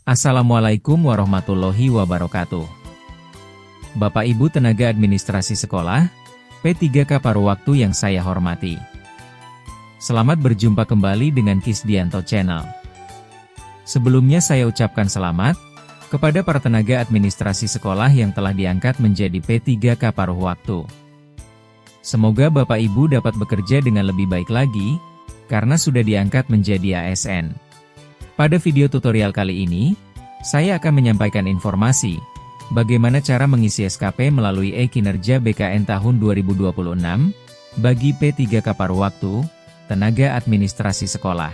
Assalamualaikum warahmatullahi wabarakatuh. Bapak Ibu tenaga administrasi sekolah, P3K paruh waktu yang saya hormati. Selamat berjumpa kembali dengan Kisdianto Channel. Sebelumnya saya ucapkan selamat kepada para tenaga administrasi sekolah yang telah diangkat menjadi P3K paruh waktu. Semoga Bapak Ibu dapat bekerja dengan lebih baik lagi, karena sudah diangkat menjadi ASN. Pada video tutorial kali ini, saya akan menyampaikan informasi bagaimana cara mengisi SKP melalui e-kinerja BKN tahun 2026 bagi P3K paruh waktu, tenaga administrasi sekolah.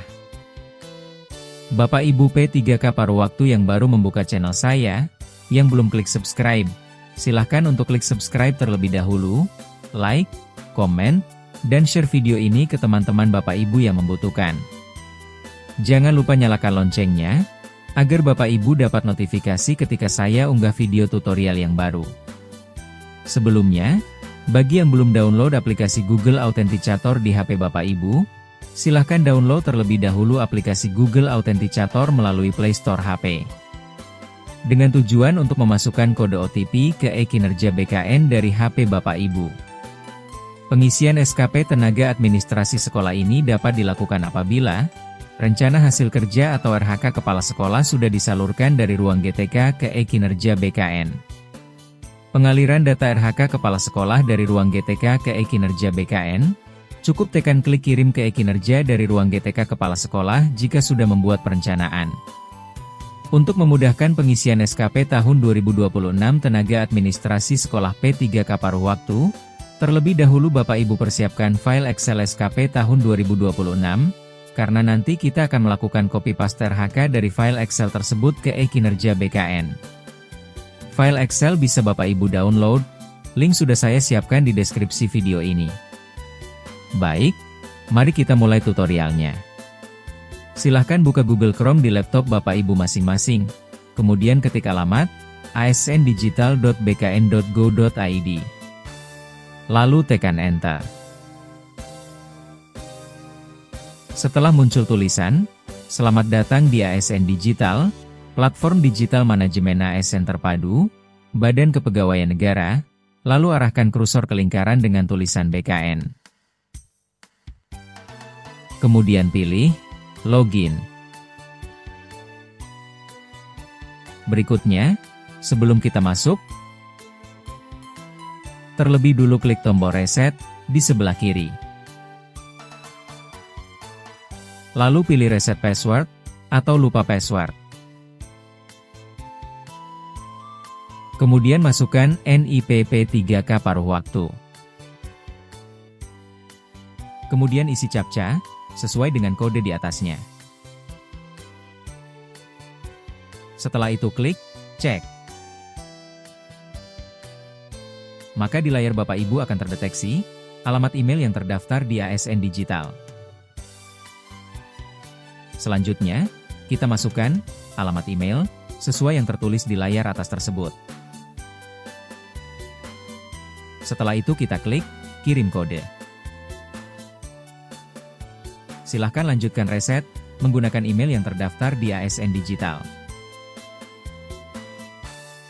Bapak Ibu P3K paruh waktu yang baru membuka channel saya, yang belum klik subscribe, silahkan untuk klik subscribe terlebih dahulu, like, komen, dan share video ini ke teman-teman Bapak Ibu yang membutuhkan. Jangan lupa nyalakan loncengnya, agar Bapak Ibu dapat notifikasi ketika saya unggah video tutorial yang baru. Sebelumnya, bagi yang belum download aplikasi Google Authenticator di HP Bapak Ibu, silahkan download terlebih dahulu aplikasi Google Authenticator melalui Play Store HP. Dengan tujuan untuk memasukkan kode OTP ke e-kinerja BKN dari HP Bapak Ibu. Pengisian SKP tenaga administrasi sekolah ini dapat dilakukan apabila rencana hasil kerja atau RHK kepala sekolah sudah disalurkan dari ruang GTK ke e-kinerja BKN. Pengaliran data RHK kepala sekolah dari ruang GTK ke e-kinerja BKN, cukup tekan klik kirim ke e-kinerja dari ruang GTK kepala sekolah jika sudah membuat perencanaan. Untuk memudahkan pengisian SKP tahun 2026 tenaga administrasi sekolah P3K paruh waktu, terlebih dahulu Bapak Ibu persiapkan file Excel SKP tahun 2026, karena nanti kita akan melakukan copy paste RHK dari file Excel tersebut ke e-kinerja BKN. File Excel bisa Bapak Ibu download, link sudah saya siapkan di deskripsi video ini. Baik, mari kita mulai tutorialnya. Silahkan buka Google Chrome di laptop Bapak Ibu masing-masing, kemudian ketik alamat asndigital.bkn.go.id. Lalu tekan Enter. Setelah muncul tulisan, "Selamat datang di ASN Digital, platform digital manajemen ASN terpadu, Badan Kepegawaian Negara," lalu arahkan kursor ke lingkaran dengan tulisan BKN. Kemudian pilih Login. Berikutnya, sebelum kita masuk, terlebih dulu klik tombol Reset di sebelah kiri. Lalu pilih Reset Password, atau lupa password. Kemudian masukkan NIP P3K paruh waktu. Kemudian isi CAPTCHA, sesuai dengan kode di atasnya. Setelah itu klik Cek. Maka di layar Bapak Ibu akan terdeteksi alamat email yang terdaftar di ASN Digital. Selanjutnya, kita masukkan alamat email sesuai yang tertulis di layar atas tersebut. Setelah itu kita klik Kirim kode. Silahkan lanjutkan reset menggunakan email yang terdaftar di ASN Digital.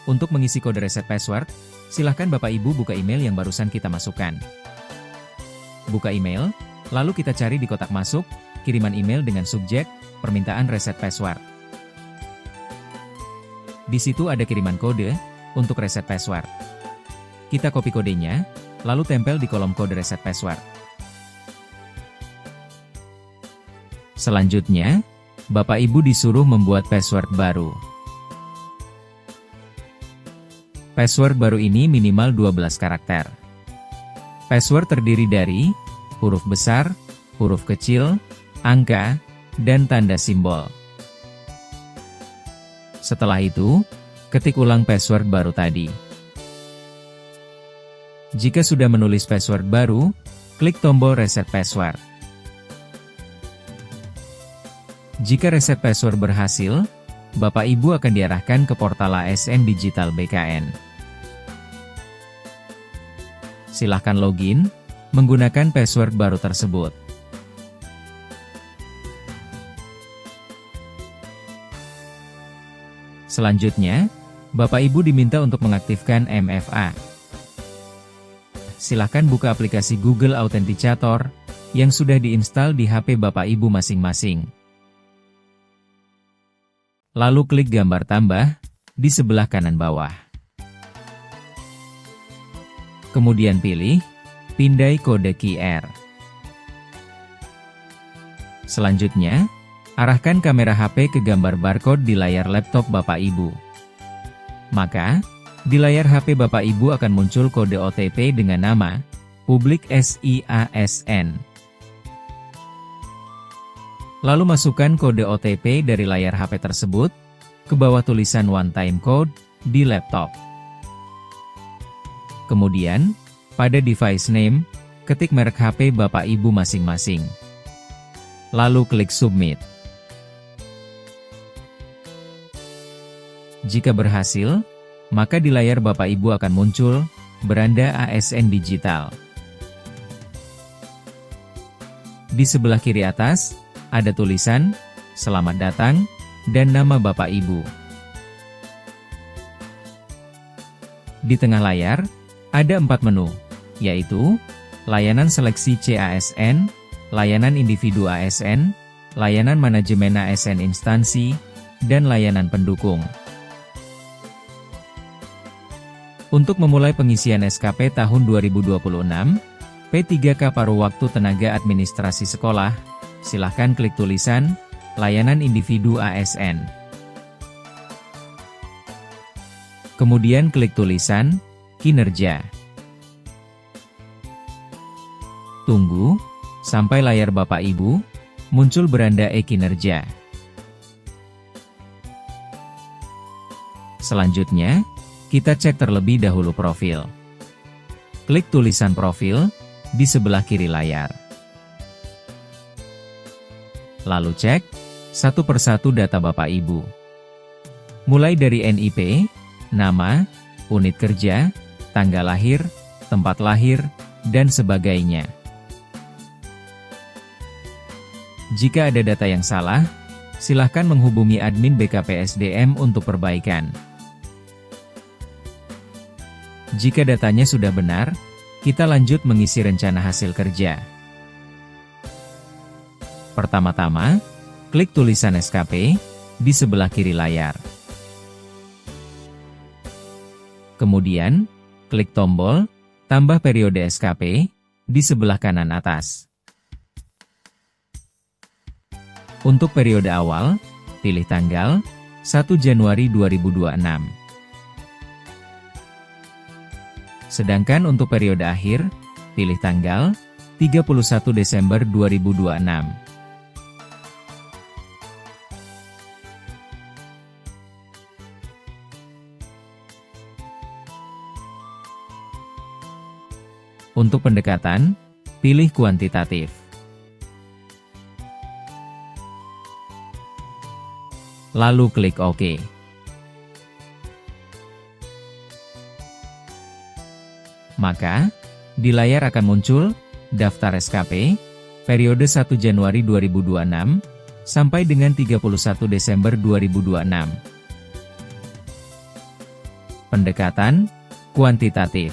Untuk mengisi kode reset password, silahkan Bapak Ibu buka email yang barusan kita masukkan. Buka email, lalu kita cari di kotak masuk, kiriman email dengan subjek, permintaan reset password. Di situ ada kiriman kode, untuk reset password. Kita copy kodenya, lalu tempel di kolom kode reset password. Selanjutnya, Bapak Ibu disuruh membuat password baru. Password baru ini minimal 12 karakter. Password terdiri dari huruf besar, huruf kecil, angka, dan tanda simbol. Setelah itu, ketik ulang password baru tadi. Jika sudah menulis password baru, klik tombol Reset Password. Jika reset password berhasil, Bapak Ibu akan diarahkan ke portal ASN Digital BKN. Silahkan login menggunakan password baru tersebut. Selanjutnya, Bapak Ibu diminta untuk mengaktifkan MFA. Silakan buka aplikasi Google Authenticator yang sudah diinstal di HP Bapak Ibu masing-masing. Lalu klik gambar tambah di sebelah kanan bawah. Kemudian pilih pindai kode QR. Selanjutnya, arahkan kamera HP ke gambar barcode di layar laptop Bapak Ibu. Maka, di layar HP Bapak Ibu akan muncul kode OTP dengan nama Public SIASN. Lalu masukkan kode OTP dari layar HP tersebut ke bawah tulisan One Time Code di laptop. Kemudian, pada device name, ketik merek HP Bapak Ibu masing-masing. Lalu klik Submit. Jika berhasil, maka di layar Bapak Ibu akan muncul beranda ASN digital. Di sebelah kiri atas, ada tulisan, "Selamat datang," dan nama Bapak Ibu. Di tengah layar, ada 4 menu, yaitu, layanan seleksi CASN, layanan individu ASN, layanan manajemen ASN instansi, dan layanan pendukung. Untuk memulai pengisian SKP tahun 2026, P3K Paruh Waktu Tenaga Administrasi Sekolah, silahkan klik tulisan, layanan individu ASN. Kemudian klik tulisan, kinerja. Tunggu, sampai layar Bapak Ibu, muncul beranda e-kinerja. Selanjutnya, kita cek terlebih dahulu profil. Klik tulisan profil, di sebelah kiri layar. Lalu cek, satu persatu data Bapak Ibu. Mulai dari NIP, nama, unit kerja, tanggal lahir, tempat lahir, dan sebagainya. Jika ada data yang salah, silahkan menghubungi admin BKPSDM untuk perbaikan. Jika datanya sudah benar, kita lanjut mengisi rencana hasil kerja. Pertama-tama, klik tulisan SKP di sebelah kiri layar. Kemudian, klik tombol tambah periode SKP di sebelah kanan atas. Untuk periode awal, pilih tanggal 1 Januari 2026. Sedangkan untuk periode akhir, pilih tanggal 31 Desember 2026. Untuk pendekatan, pilih kuantitatif. Lalu klik OK. Maka, di layar akan muncul daftar SKP, periode 1 Januari 2026, sampai dengan 31 Desember 2026. Pendekatan kuantitatif.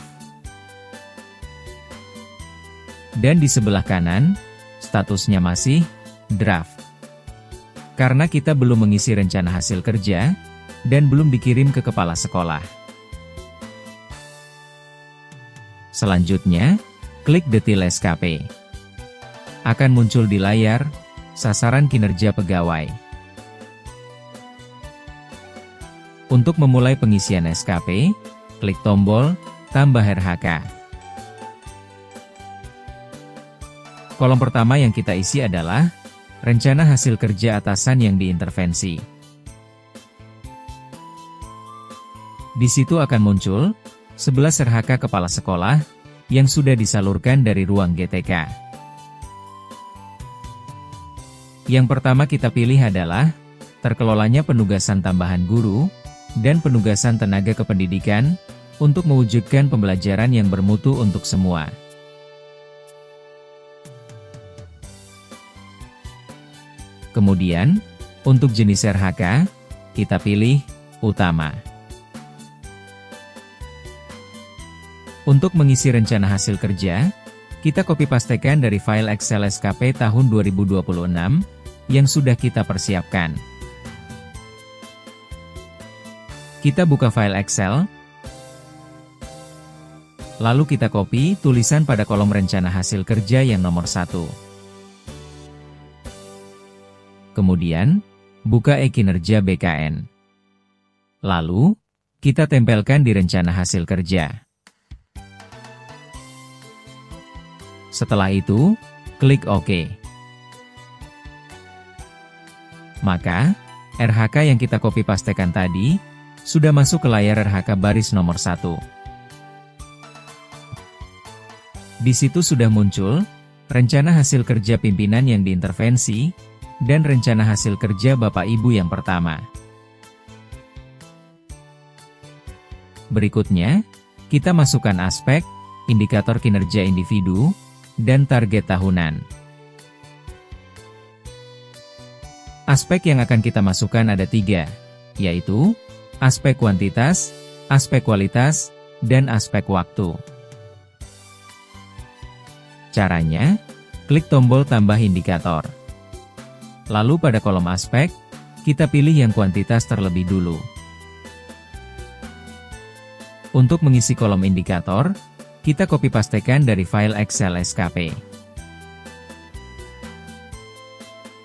Dan di sebelah kanan, statusnya masih draft. Karena kita belum mengisi rencana hasil kerja, dan belum dikirim ke kepala sekolah. Selanjutnya, klik detail SKP. Akan muncul di layar, sasaran kinerja pegawai. Untuk memulai pengisian SKP, klik tombol, tambah RHK. Kolom pertama yang kita isi adalah, rencana hasil kerja atasan yang diintervensi. Di situ akan muncul 11 RHK kepala sekolah yang sudah disalurkan dari ruang GTK. Yang pertama kita pilih adalah terkelolanya penugasan tambahan guru dan penugasan tenaga kependidikan untuk mewujudkan pembelajaran yang bermutu untuk semua. Kemudian, untuk jenis RHK, kita pilih utama. Untuk mengisi rencana hasil kerja, kita copy pastekan dari file Excel SKP tahun 2026 yang sudah kita persiapkan. Kita buka file Excel, lalu kita copy tulisan pada kolom rencana hasil kerja yang nomor 1. Kemudian, buka e-kinerja BKN. Lalu, kita tempelkan di rencana hasil kerja. Setelah itu, klik OK. Maka, RHK yang kita copy pastekan tadi, sudah masuk ke layar RHK baris nomor 1. Di situ sudah muncul, rencana hasil kerja pimpinan yang diintervensi, dan rencana hasil kerja Bapak Ibu yang pertama. Berikutnya, kita masukkan aspek, indikator kinerja individu, dan target tahunan. Aspek yang akan kita masukkan ada 3, yaitu aspek kuantitas, aspek kualitas, dan aspek waktu. Caranya, klik tombol tambah indikator. Lalu pada kolom aspek, kita pilih yang kuantitas terlebih dulu. Untuk mengisi kolom indikator, kita copy pastekan dari file Excel SKP.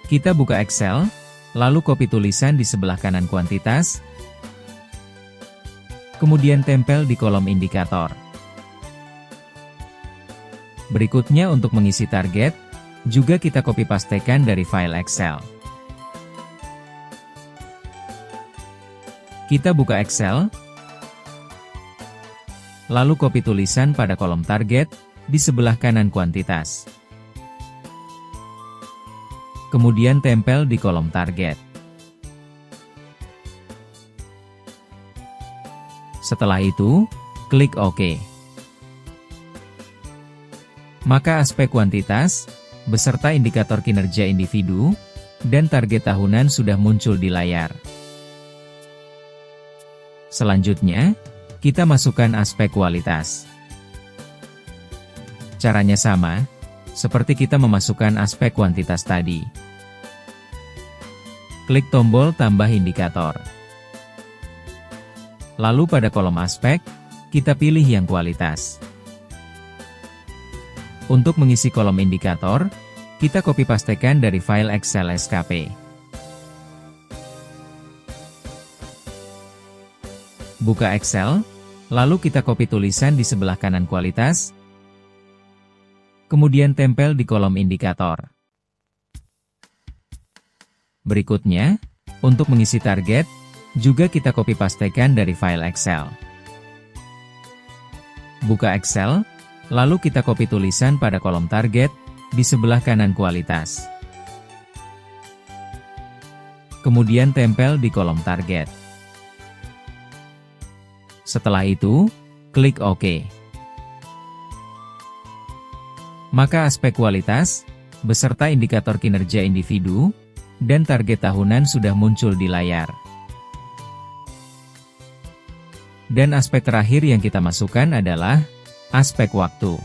Kita buka Excel, lalu copy tulisan di sebelah kanan kuantitas, kemudian tempel di kolom indikator. Berikutnya untuk mengisi target, juga kita copy pastekan dari file Excel. Kita buka Excel, lalu copy tulisan pada kolom target, di sebelah kanan kuantitas. Kemudian tempel di kolom target. Setelah itu, klik OK. Maka aspek kuantitas, beserta indikator kinerja individu, dan target tahunan sudah muncul di layar. Selanjutnya, kita masukkan aspek kualitas. Caranya sama, seperti kita memasukkan aspek kuantitas tadi. Klik tombol tambah indikator. Lalu pada kolom aspek, kita pilih yang kualitas. Untuk mengisi kolom indikator, kita copy pastekan dari file Excel SKP. Buka Excel, lalu kita copy tulisan di sebelah kanan kualitas, kemudian tempel di kolom indikator. Berikutnya, untuk mengisi target, juga kita copy pastekan dari file Excel. Buka Excel, lalu kita copy tulisan pada kolom target, di sebelah kanan kualitas. Kemudian tempel di kolom target. Setelah itu, klik OK. Maka aspek kualitas, beserta indikator kinerja individu, dan target tahunan sudah muncul di layar. Dan aspek terakhir yang kita masukkan adalah aspek waktu.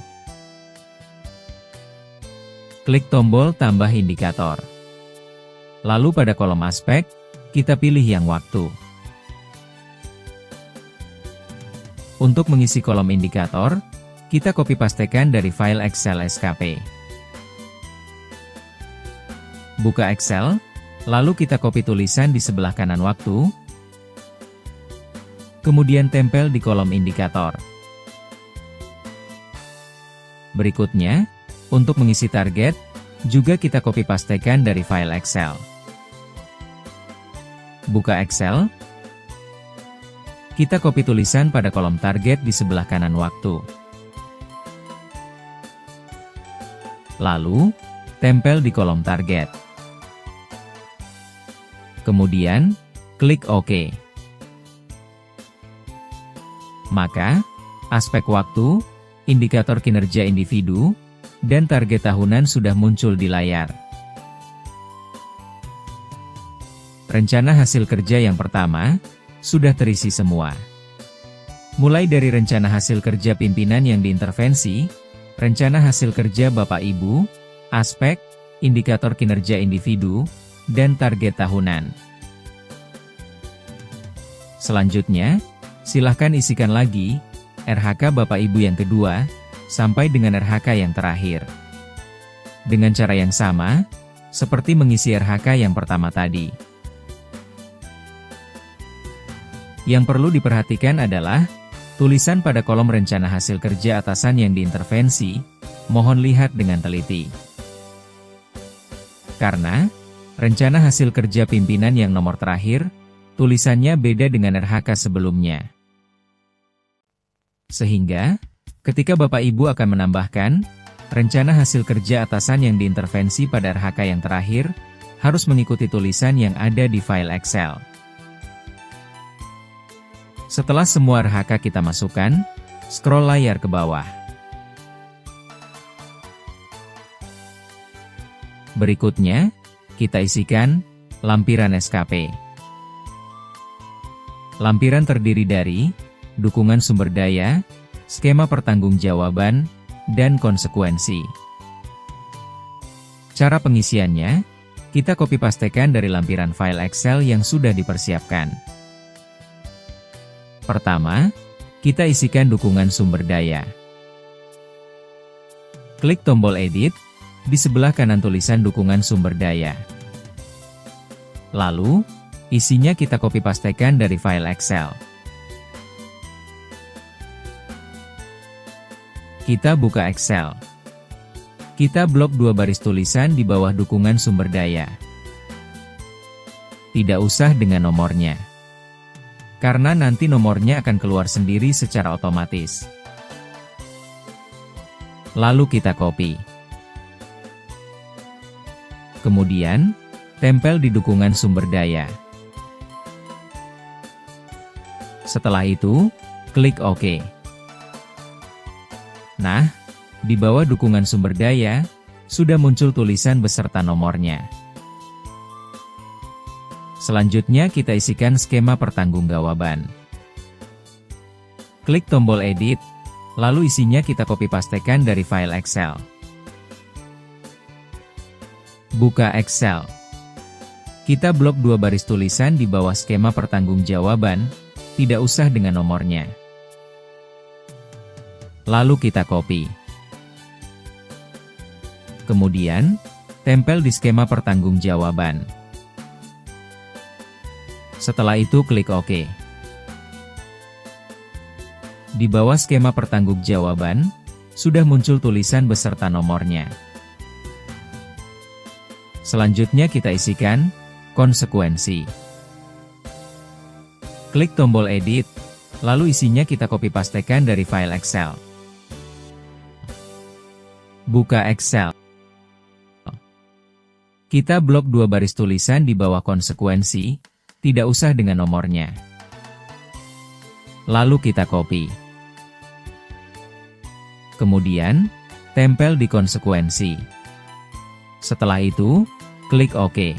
Klik tombol tambah indikator. Lalu pada kolom aspek, kita pilih yang waktu. Untuk mengisi kolom indikator, kita copy pastekan dari file Excel SKP. Buka Excel, lalu kita copy tulisan di sebelah kanan waktu, kemudian tempel di kolom indikator. Berikutnya, untuk mengisi target, juga kita copy pastekan dari file Excel. Buka Excel, kita copy tulisan pada kolom target di sebelah kanan waktu. Lalu, tempel di kolom target. Kemudian, klik OK. Maka, aspek waktu, indikator kinerja individu, dan target tahunan sudah muncul di layar. Rencana hasil kerja yang pertama, sudah terisi semua. Mulai dari rencana hasil kerja pimpinan yang diintervensi, rencana hasil kerja Bapak Ibu, aspek, indikator kinerja individu, dan target tahunan. Selanjutnya, silahkan isikan lagi RHK Bapak Ibu yang kedua, sampai dengan RHK yang terakhir. Dengan cara yang sama, seperti mengisi RHK yang pertama tadi. Yang perlu diperhatikan adalah tulisan pada kolom rencana hasil kerja atasan yang diintervensi, mohon lihat dengan teliti. Karena, rencana hasil kerja pimpinan yang nomor terakhir, tulisannya beda dengan RHK sebelumnya. Sehingga, ketika Bapak Ibu akan menambahkan, rencana hasil kerja atasan yang diintervensi pada RHK yang terakhir, harus mengikuti tulisan yang ada di file Excel. Setelah semua RHK kita masukkan, scroll layar ke bawah. Berikutnya, kita isikan lampiran SKP. Lampiran terdiri dari dukungan sumber daya, skema pertanggungjawaban, dan konsekuensi. Cara pengisiannya, kita copy-pastekan dari lampiran file Excel yang sudah dipersiapkan. Pertama, kita isikan dukungan sumber daya. Klik tombol edit, di sebelah kanan tulisan dukungan sumber daya. Lalu, isinya kita copy-pastekan dari file Excel. Kita buka Excel. Kita blok 2 baris tulisan di bawah dukungan sumber daya. Tidak usah dengan nomornya. Karena nanti nomornya akan keluar sendiri secara otomatis. Lalu kita copy. Kemudian, tempel di dukungan sumber daya. Setelah itu, klik OK. Nah, di bawah dukungan sumber daya, sudah muncul tulisan beserta nomornya. Selanjutnya kita isikan skema pertanggungjawaban. Klik tombol edit, lalu isinya kita copy-pastekan dari file Excel. Buka Excel. Kita blok 2 baris tulisan di bawah skema pertanggungjawaban, tidak usah dengan nomornya. Lalu kita copy. Kemudian, tempel di skema pertanggungjawaban. Setelah itu klik OK. Di bawah skema pertanggungjawaban, sudah muncul tulisan beserta nomornya. Selanjutnya kita isikan konsekuensi. Klik tombol edit, lalu isinya kita copy-pastekan dari file Excel. Buka Excel. Kita blok 2 baris tulisan di bawah konsekuensi, tidak usah dengan nomornya. Lalu kita copy. Kemudian, tempel di konsekuensi. Setelah itu, klik OK.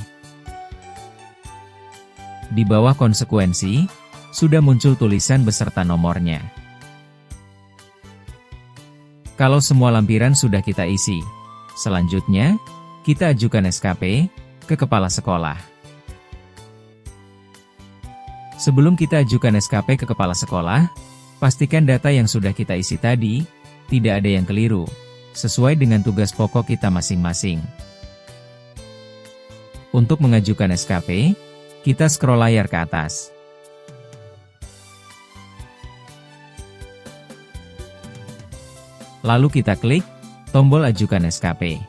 Di bawah konsekuensi, sudah muncul tulisan beserta nomornya. Kalau semua lampiran sudah kita isi, selanjutnya, kita ajukan SKP ke kepala sekolah. Sebelum kita ajukan SKP ke kepala sekolah, pastikan data yang sudah kita isi tadi, tidak ada yang keliru, sesuai dengan tugas pokok kita masing-masing. Untuk mengajukan SKP, kita scroll layar ke atas. Lalu kita klik tombol ajukan SKP.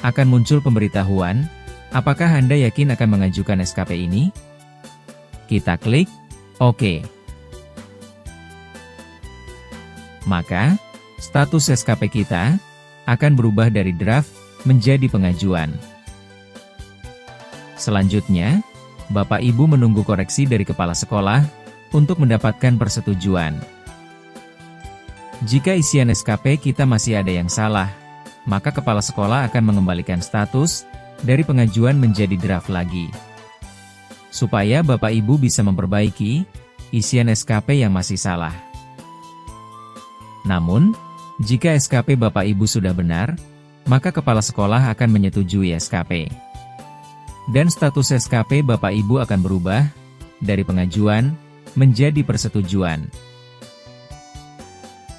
Akan muncul pemberitahuan, apakah Anda yakin akan mengajukan SKP ini? Kita klik OK. Maka, status SKP kita akan berubah dari draft menjadi pengajuan. Selanjutnya, Bapak Ibu menunggu koreksi dari kepala sekolah untuk mendapatkan persetujuan. Jika isian SKP kita masih ada yang salah, maka kepala sekolah akan mengembalikan status dari pengajuan menjadi draft lagi. supaya Bapak Ibu bisa memperbaiki isian SKP yang masih salah. Namun, jika SKP Bapak Ibu sudah benar, maka kepala sekolah akan menyetujui SKP. Dan status SKP Bapak Ibu akan berubah dari pengajuan menjadi persetujuan.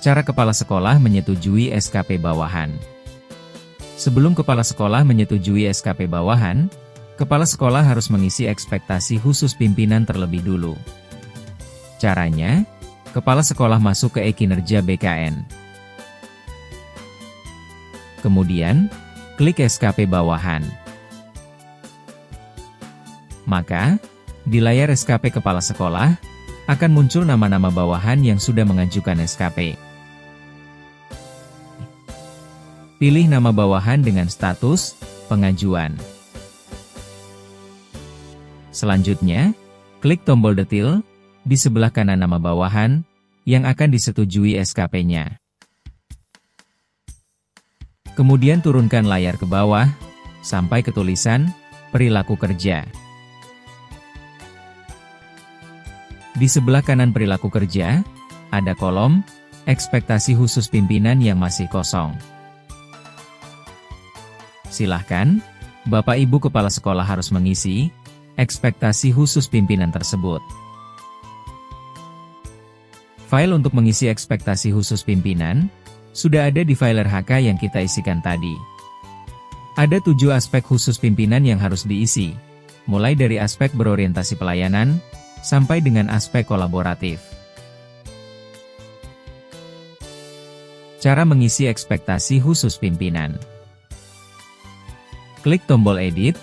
Cara kepala sekolah menyetujui SKP bawahan. Sebelum kepala sekolah menyetujui SKP bawahan, kepala sekolah harus mengisi ekspektasi khusus pimpinan terlebih dulu. Caranya, kepala sekolah masuk ke e-kinerja BKN. Kemudian, klik SKP bawahan. Maka, di layar SKP kepala sekolah, akan muncul nama-nama bawahan yang sudah mengajukan SKP. Pilih nama bawahan dengan status pengajuan. Selanjutnya, klik tombol detil di sebelah kanan nama bawahan yang akan disetujui SKP-nya. Kemudian turunkan layar ke bawah sampai ke tulisan perilaku kerja. Di sebelah kanan perilaku kerja, ada kolom ekspektasi khusus pimpinan yang masih kosong. Silahkan, Bapak Ibu Kepala Sekolah harus mengisi ekspektasi khusus pimpinan tersebut. File untuk mengisi ekspektasi khusus pimpinan sudah ada di file RHK yang kita isikan tadi. Ada 7 aspek khusus pimpinan yang harus diisi, mulai dari aspek berorientasi pelayanan, sampai dengan aspek kolaboratif. Cara mengisi ekspektasi khusus pimpinan. Klik tombol edit,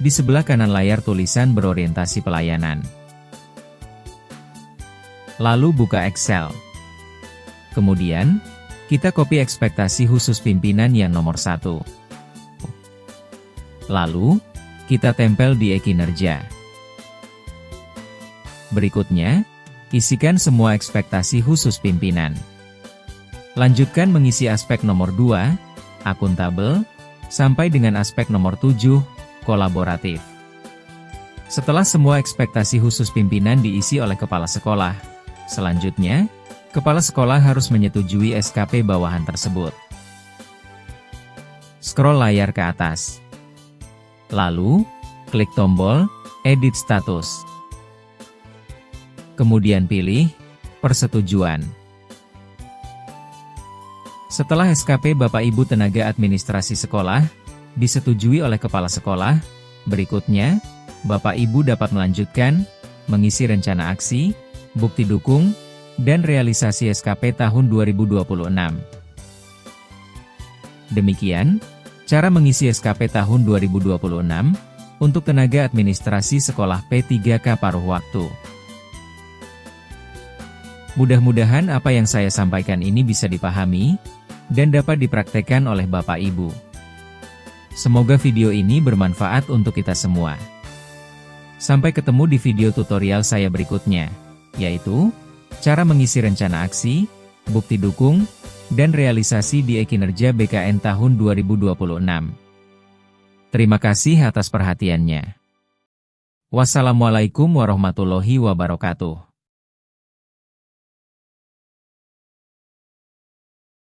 di sebelah kanan layar tulisan berorientasi pelayanan. Lalu buka Excel. Kemudian, kita copy ekspektasi khusus pimpinan yang nomor 1. Lalu, kita tempel di e-kinerja. Berikutnya, isikan semua ekspektasi khusus pimpinan. Lanjutkan mengisi aspek nomor 2, akuntabel, sampai dengan aspek nomor 7, kolaboratif. Setelah semua ekspektasi khusus pimpinan diisi oleh kepala sekolah, selanjutnya, kepala sekolah harus menyetujui SKP bawahan tersebut. Scroll layar ke atas. Lalu, klik tombol Edit Status. Kemudian pilih Persetujuan. Setelah SKP Bapak Ibu Tenaga Administrasi Sekolah disetujui oleh kepala sekolah, berikutnya, Bapak Ibu dapat melanjutkan mengisi rencana aksi, bukti dukung, dan realisasi SKP tahun 2026. Demikian, cara mengisi SKP tahun 2026 untuk tenaga administrasi sekolah P3K paruh waktu. Mudah-mudahan apa yang saya sampaikan ini bisa dipahami dan dapat dipraktekkan oleh Bapak Ibu. Semoga video ini bermanfaat untuk kita semua. Sampai ketemu di video tutorial saya berikutnya, yaitu cara mengisi rencana aksi, bukti dukung, dan realisasi di e-kinerja BKN tahun 2026. Terima kasih atas perhatiannya. Wassalamualaikum warahmatullahi wabarakatuh.